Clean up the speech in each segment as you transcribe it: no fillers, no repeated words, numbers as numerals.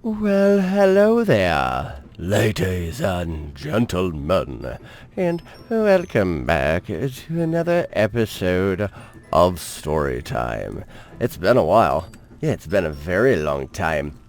Well, hello there, ladies and gentlemen, and welcome back to another episode of Storytime. It's been a while. Yeah, it's been a very long time.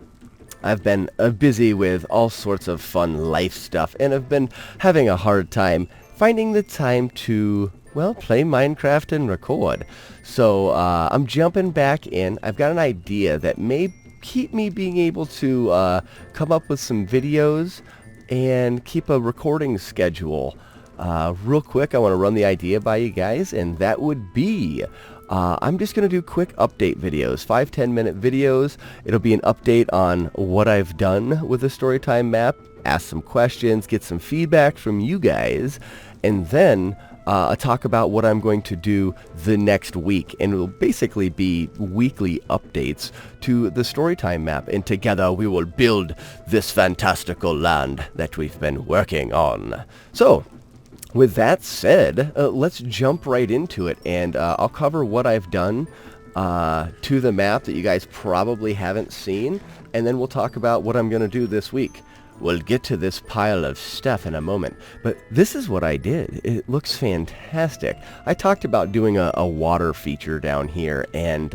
I've been busy with all sorts of fun life stuff, and I've been having a hard time finding the time to, well, play Minecraft and record. So I'm jumping back in. I've got an idea that may keep me being able to come up with some videos and keep a recording schedule. Real quick, I want to run the idea by you guys, and that would be I'm just going to do quick update videos, 5-10 minute videos. It'll be an update on what I've done with the Storytime map, ask some questions, get some feedback from you guys, and then talk about what I'm going to do the next week. And it will basically be weekly updates to the Storytime map. And together we will build this fantastical land that we've been working on. So, with that said, let's jump right into it, and I'll cover what I've done to the map that you guys probably haven't seen, and then we'll talk about what I'm going to do this week. We'll get to this pile of stuff in a moment, but this is what I did. It looks fantastic. I talked about doing a water feature down here, and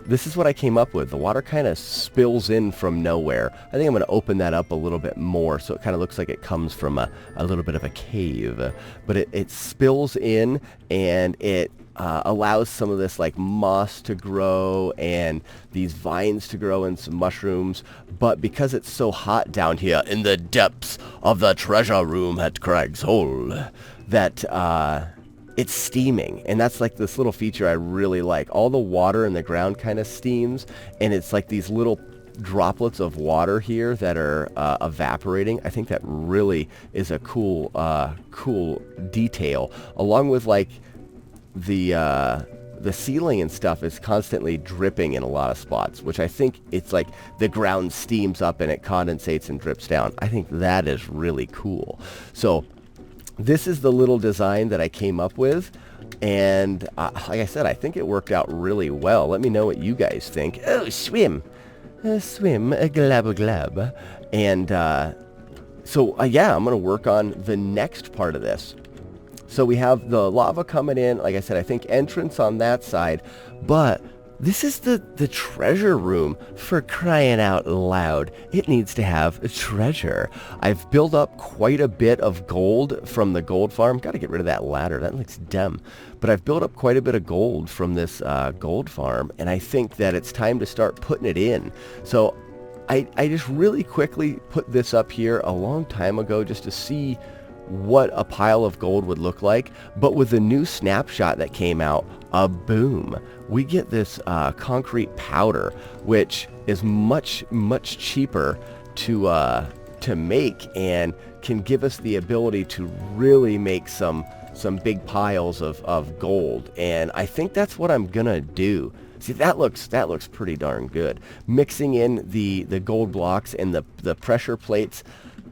this is what I came up with. The water kind of spills in from nowhere. I think I'm going to open that up a little bit more so it kind of looks like it comes from a little bit of a cave. But it spills in, and it allows some of this like moss to grow and these vines to grow and some mushrooms. But because it's so hot down here in the depths of the treasure room at Craig's Hole, that it's steaming, and that's like this little feature I really like. All the water in the ground kind of steams, and it's like these little droplets of water here that are evaporating. I think that really is a cool detail, along with like the ceiling and stuff is constantly dripping in a lot of spots, which I think it's like the ground steams up and it condensates and drips down. I think that is really cool. So this is the little design that I came up with, and like I said, I think it worked out really well. Let me know what you guys think. Oh, swim, swim, glab glab. And so yeah, I'm gonna work on the next part of this. So we have the lava coming in. Like I said, I think entrance on that side, but this is the treasure room, for crying out loud. It needs to have a treasure. I've built up quite a bit of gold from the gold farm. Got to get rid of that ladder. That looks dumb. But I've built up quite a bit of gold from this gold farm, and I think that it's time to start putting it in. So I just really quickly put this up here a long time ago just to see what a pile of gold would look like. But with the new snapshot that came out, boom, we get this concrete powder, which is much cheaper to make, and can give us the ability to really make some big piles of gold. And I think that's what I'm gonna do. See, that looks pretty darn good. Mixing in the gold blocks and the pressure plates,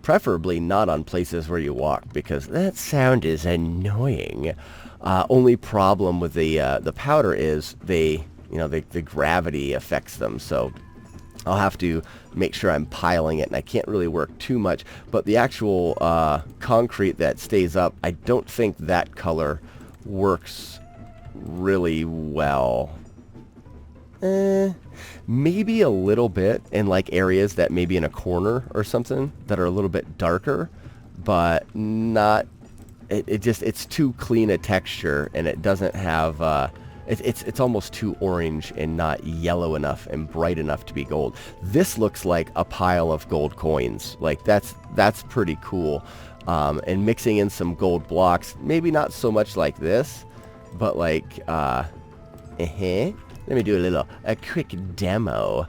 preferably not on places where you walk, because that sound is annoying. Only problem with the powder is the gravity affects them, so I'll have to make sure I'm piling it, and I can't really work too much. But the actual concrete that stays up, I don't think that color works really well. Maybe a little bit in like areas that maybe in a corner or something that are a little bit darker, but not. It's too clean a texture, and it doesn't have. It's almost too orange and not yellow enough and bright enough to be gold. This looks like a pile of gold coins. Like that's pretty cool. And mixing in some gold blocks, maybe not so much like this, but like let me do a quick demo.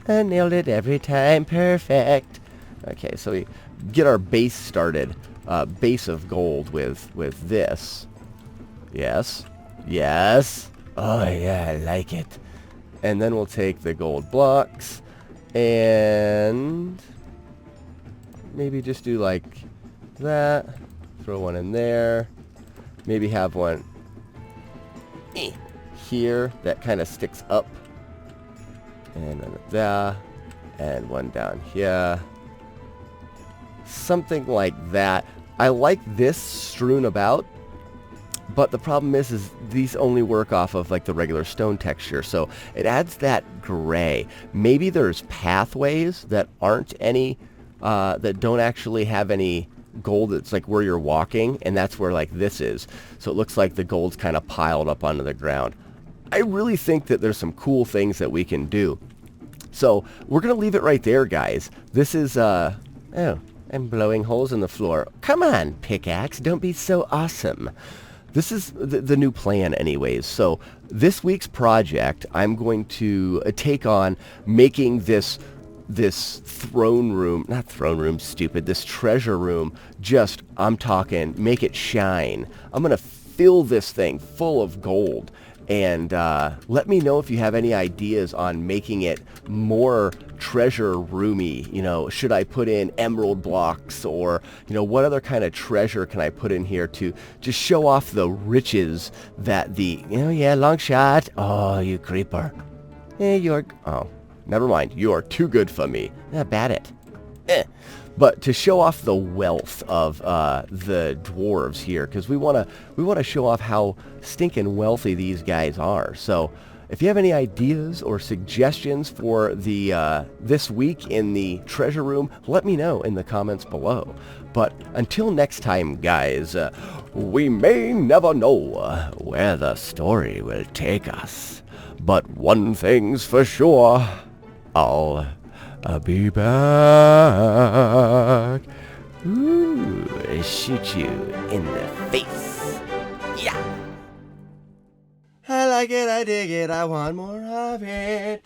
I nailed it every time, perfect. Okay, so we get our base started. Base of gold with this. Yes. Oh yeah, I like it. And then we'll take the gold blocks and maybe just do like that. Throw one in there. Maybe have one here that kind of sticks up And one there. And one down here. Something like that. I like this strewn about, but the problem is these only work off of like the regular stone texture, so it adds that gray. Maybe there's pathways that aren't any, that don't actually have any gold. It's like where you're walking, and that's where like this is. So it looks like the gold's kind of piled up onto the ground. I really think that there's some cool things that we can do. So we're going to leave it right there, guys. This is, oh, I'm blowing holes in the floor. Come on, pickaxe, don't be so awesome. This is the new plan anyways. So this week's project, I'm going to take on making this throne room, not throne room, stupid, this treasure room, just, I'm talking, make it shine. I'm going to fill this thing full of gold. And let me know if you have any ideas on making it more treasure roomy. You know, should I put in emerald blocks, or, you know, what other kind of treasure can I put in here to just show off the riches that the, you know, yeah, long shot. Oh, you creeper. Oh, never mind. You are too good for me. Bat it. But to show off the wealth of the dwarves here, because we want to show off how stinking wealthy these guys are. So if you have any ideas or suggestions for the this week in the treasure room, let me know in the comments below. But until next time, guys, we may never know where the story will take us. But one thing's for sure, I'll be back. Ooh, shoot you in the face. Yeah. I like it, I dig it, I want more of it.